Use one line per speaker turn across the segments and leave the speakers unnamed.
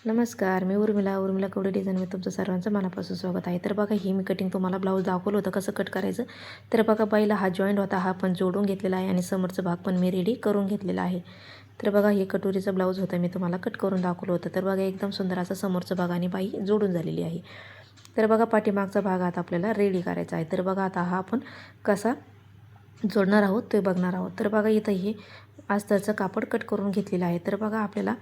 नमस्कार, मी उर्मिला कवडे डिझाईनमध्ये तुमचं सर्वांचं मनापासून स्वागत आहे. तर बघा, ही मी कटिंग तुम्हाला ब्लाऊज दाखवलं होतं कसं कट करायचं. तर बघा, पहिला हा जॉईंट होता, हा पण जोडून घेतलेला आहे आणि समोरचा भाग पण मी रेडी करून घेतलेला आहे. तर बघा, हे कटोरीचं ब्लाऊज होतं, मी तुम्हाला कट करून दाखवलं होतं. तर बघा, एकदम सुंदर असं समोरचा भाग आणि बाई जोडून झालेली आहे. तर बघा, पाठीमागचा भाग आता आपल्याला रेडी करायचा आहे. तर बघा, आता हा आपण कसा जोडणार आहोत ते बघणार आहोत. तर बघा, इथं हे अस्तरचं कापड कट करून घेतलेलं आहे. तर बघा, आपल्याला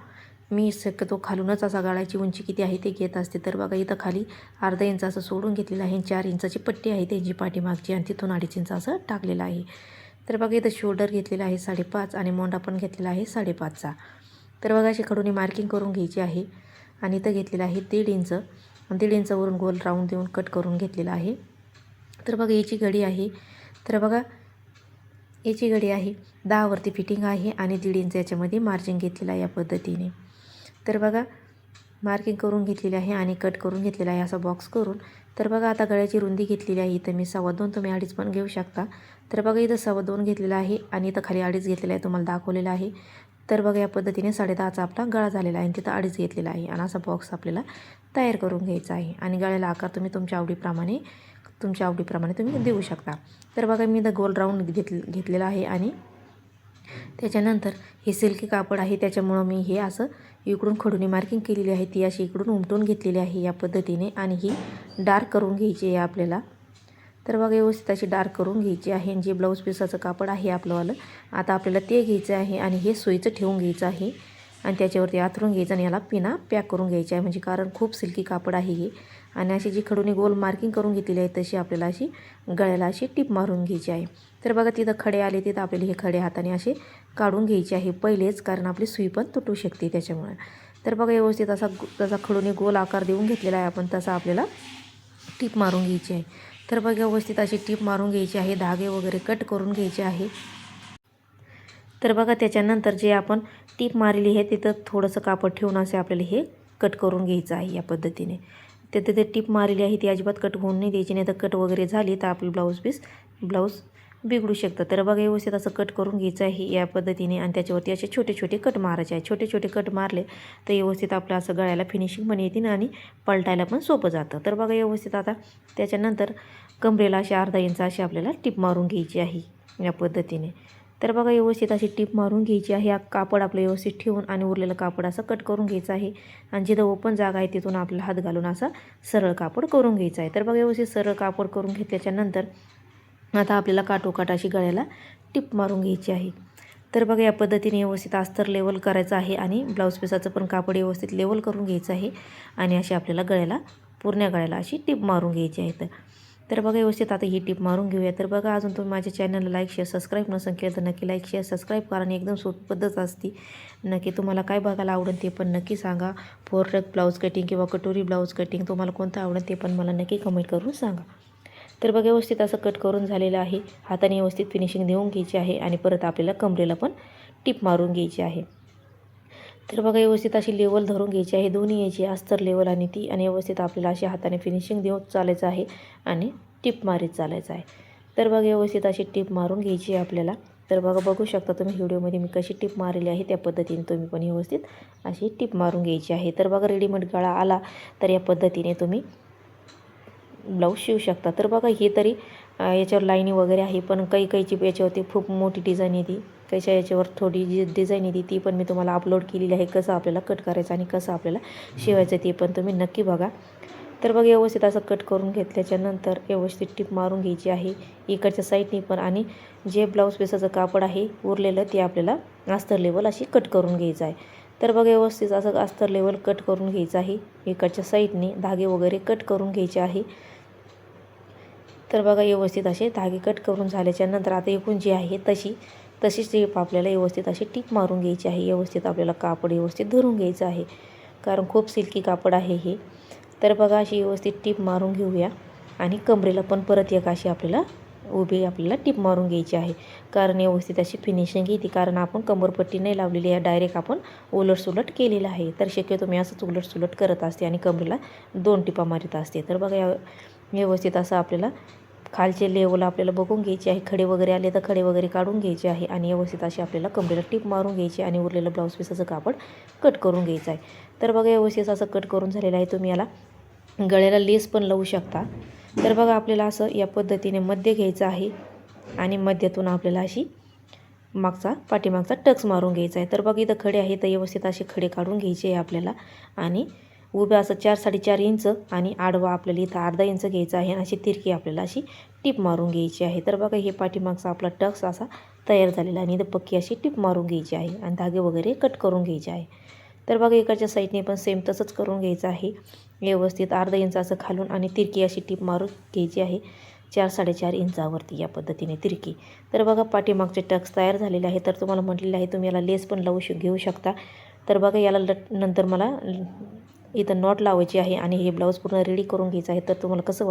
मी शक्यतो खालूनच असा गळ्याची उंची किती आहे ते घेत असते. तर बघा, इथं खाली अर्धा इंच असं सोडून घेतलेलं आहे. 4 इंचाची पट्टी आहे त्यांची पाठीमागची आणि तिथून 2.5 इंच असं टाकलेलं आहे. तर बघा, इथं शोल्डर घेतलेला आहे 5.5 आणि मोंडा पण घेतलेला आहे 5.5चा. तर बघा, अशी खडूनी मार्किंग करून घ्यायची आहे आणि इथं घेतलेलं आहे 1.5 इंच. 1.5 इंचावरून गोल राऊंड देऊन कट करून घेतलेला आहे. तर बघा, याची घडी आहे. तर बघा, याची घडी आहे 10 वरती फिटिंग आहे आणि 1.5 इंच याच्यामध्ये मार्जिन घेतलेलं आहे या पद्धतीने. तर बघा, मार्किंग करून घेतलेली आहे आणि कट करून घेतलेला आहे असा बॉक्स करून. तर बघा, आता गळ्याची रुंदी घेतलेली आहे. इथं मी 2.25, तुम्ही 2.5 पण घेऊ शकता. तर बघा, इथं 2.25 घेतलेला आहे आणि इथं खाली 2.5 घेतलेला आहे, तुम्हाला दाखवलेला आहे. तर बघा, या पद्धतीने 10.5चा आपला गळा झालेला आहे आणि तिथं 2.5 घेतलेला आहे आणि असा बॉक्स आपल्याला तयार करून घ्यायचा आहे. आणि गळ्याला आकार तुम्ही तुमच्या आवडीप्रमाणे तुम्ही देऊ शकता. तर बघा, मी इथं गोल राऊंड घेतलेला आहे आणि त्याच्यानंतर हे सिल्की कापड आहे, त्याच्यामुळं मी हे असं इकडून खडूनी मार्किंग केलेली आहे, ती अशी इकडून उमटून घेतलेली आहे या पद्धतीने. आणि ही डार्क करून घ्यायची आहे आपल्याला. तर बघा, व्यवस्थित अशी डार्क करून घ्यायची आहे. आणि जे ब्लाऊज पिसाचं कापड आहे आपलंवालं, आता आपल्याला ते घ्यायचं आहे आणि हे सोयीचं ठेवून घ्यायचं आहे आणि त्याच्यावरती आथरून घ्यायचं आणि याला पिना पॅक करून घ्यायची आहे, म्हणजे कारण खूप सिल्की कापड आहे हे. आणि अशी जी खडूनी गोल मार्किंग करून घेतलेली आहे तशी आपल्याला अशी गळ्याला अशी टिप मारून घ्यायची आहे. तर बघा, तिथं खडे आले, तिथं आपल्याला हे खडे हाताने असे काढून घ्यायचे आहे पहिलेच, कारण आपली सुई पण तुटू शकते त्याच्यामुळे. तर बघा, व्यवस्थित तसा खडूनी गोल आकार देऊन घेतलेला आहे आपण, तसा आपल्याला टीप मारून घ्यायची आहे. तर बघा, व्यवस्थित अशी टीप मारून घ्यायची आहे. धागे वगैरे कट करून घ्यायचे आहे. तर बघा, त्याच्यानंतर जे आपण टीप मारली आहे तिथं थोडंसं कापड ठेवून असे आपल्याला हे कट करून घ्यायचं आहे या पद्धतीने. तिथे ते टीप मारली आहे ती अजिबात कट होऊन नाही द्यायची, नाही तर कट वगैरे झाली तर आपली ब्लाऊज बिघडू शकतं. तर बघा, व्यवस्थित असं कट करून घ्यायचं आहे या पद्धतीने आणि त्याच्यावरती असे छोटे छोटे कट मारायचे आहे. छोटे छोटे कट मारले तर व्यवस्थित आपलं असं गळ्याला फिनिशिंग पण येते आणि पलटायला पण सोपं जातं. तर बघा, व्यवस्थित आता त्याच्यानंतर कमरेला असे अर्धा इंच अशी आपल्याला टीप मारून घ्यायची आहे या पद्धतीने. तर बघा, व्यवस्थित अशी टीप मारून घ्यायची आहे. कापड आपलं व्यवस्थित ठेवून आणि उरलेलं कापड असं कट करून घ्यायचं आहे आणि जिथं ओपन जागा आहे तिथून आपल्याला हात घालून असा सरळ कापड करून घ्यायचं आहे. तर बघा, व्यवस्थित सरळ कापड करून घेतल्याच्यानंतर आता आपल्याला काठोकाठ अशी गळ्याला टिप मारून घ्यायची आहे. तर बघा, या पद्धतीने व्यवस्थित अस्तर लेवल करायचं आहे आणि ब्लाऊज पिसाचं पण कापड व्यवस्थित लेवल करून घ्यायचं आहे आणि अशी आपल्याला पूर्ण गळ्याला अशी टिप मारून घ्यायची आहे. तर बघा, व्यवस्थित आता ही टिप मारून घेऊया. तर बघा, अजून तुम्ही माझ्या चॅनलला लाईक शेअर सबस्क्राईब नसेल केलं तर नक्की लाईक शेअर सबस्क्राईब करा आणि एकदम सोपी पद्धत असते. नक्की तुम्हाला काय बघायला आवडेल ते पण नक्की सांगा. फोरलेग ब्लाऊज कटिंग किंवा कटोरी ब्लाऊज कटिंग तुम्हाला कोणतं आवडेल ते पण मला नक्की कमेंट करून सांगा. तर बघा, व्यवस्थित असं कट करून झालेलं आहे. हाताने व्यवस्थित फिनिशिंग देऊन घ्यायची आहे आणि परत आपल्याला कमरेला पण टिप मारून घ्यायची आहे. तर बघा, व्यवस्थित अशी लेवल धरून घ्यायची आहे दोन्ही याची, अस्तर लेवल आणि ती, आणि व्यवस्थित आपल्याला अशी हाताने फिनिशिंग देऊन चालायचं आहे आणि टिप मारीत चालायचं आहे. तर बघा, व्यवस्थित अशी टिप मारून घ्यायची आहे आपल्याला. तर बघा, बघू शकता तुम्ही व्हिडिओमध्ये मी कशी टिप मारली आहे, त्या पद्धतीने तुम्ही पण व्यवस्थित अशी टिप मारून घ्यायची आहे. तर बघा, रेडीमेड गळा आला तर या पद्धतीने तुम्ही ब्लाऊज शिवू शकता. तर बघा, हे तरी याच्यावर लाईनी वगैरे आहे, पण काहीची याच्यावरती खूप मोठी डिझाईन येते, त्याच्या याच्यावर थोडी जी डिझाईन येते ती पण मी तुम्हाला अपलोड केलेली आहे. कसं आपल्याला कट करायचं आणि कसं आपल्याला शिवायचं ते पण तुम्ही नक्की बघा. तर बघा, व्यवस्थित असं कट करून घेतल्याच्यानंतर व्यवस्थित टिप मारून घ्यायची आहे इकडच्या साईडनी पण, आणि जे ब्लाऊज पिसाचं कापड आहे उरलेलं ते आपल्याला अस्तर लेवल अशी कट करून घ्यायचं आहे. तर बघा, व्यवस्थित असं अस्तर लेवल कट करून घ्यायचं आहे. इकडच्या साईडने धागे वगैरे कट करून घ्यायचे आहे. तर बघा, व्यवस्थित असे धागे कट करून झाल्याच्यानंतर आता एकूण जी आहे तशीच टीप आपल्याला व्यवस्थित अशी टीप मारून घ्यायची आहे. व्यवस्थित आपल्याला कापड व्यवस्थित धरून घ्यायचं आहे, कारण खूप सिल्की कापड आहे हे. तर बघा, अशी व्यवस्थित टीप मारून घेऊया आणि कमरेला पण परत एक अशी आपल्याला टीप मारून घ्यायची आहे, कारण व्यवस्थित अशी फिनिशिंग येते. कारण आपण कंबरपट्टी नाही लावलेली आहे, डायरेक्ट आपण उलटसुलट केलेलं आहे. तर शक्यतो मी असंच उलटसुलट करत असते आणि कमरेला 2 टिपा मारीत असते. तर बघा, व्यवस्थित असं आपल्याला खालचे लेवल आपल्याला बघून घ्यायचे आहे. खडे वगैरे आले तर खडे वगैरे काढून घ्यायचे आहे आणि व्यवस्थित अशी आपल्याला कमरेला टिप मारून घ्यायची आणि उरलेलं ब्लाऊज पीसाचं कापड कट करून घ्यायचं आहे. तर बघा व्यवस्थित असं कट करून झालेलं आहे. तुम्ही याला गळ्याला लेस पण लावू शकता. तर बघा आपल्याला असं या पद्धतीने मध्य घ्यायचं आहे आणि मध्यातून आपल्याला अशी पाठीमागचा टक्स मारून घ्यायचा आहे. तर बघा इथं खडे आहे तर व्यवस्थित असे खडे काढून घ्यायचे आहे आपल्याला आणि उभ्या असं 4-4.5 इंच आणि आडवा आपल्याला इथं अर्धा इंच घ्यायचा आहे आणि अशी तिरकी आपल्याला अशी टिप मारून घ्यायची आहे. तर बघा हे पाठीमागचा आपला टक्स असा तयार झालेला आणि इथं पक्की अशी टिप मारून घ्यायची आहे आणि धागे वगैरे कट करून घ्यायचे आहे. तर बघा इकडच्या साईडने पण सेम तसंच करून घ्यायचं आहे. व्यवस्थित अर्धा इंच असं खालून आणि तिरकी अशी टिप मारून घ्यायची आहे 4-4.5 इंचावरती या पद्धतीने तिरकी. तर बघा पाठीमागचे टक्स तयार झालेले आहे. तर तुम्हाला म्हटलेलं आहे तुम्ही याला लेस पण घेऊ शकता. तर बघा याला नंतर मला इथं नॉट लावायची आहे आणि हे ब्लाऊज पूर्ण रेडी करून घ्यायचं आहे. तर तुम्हाला कसं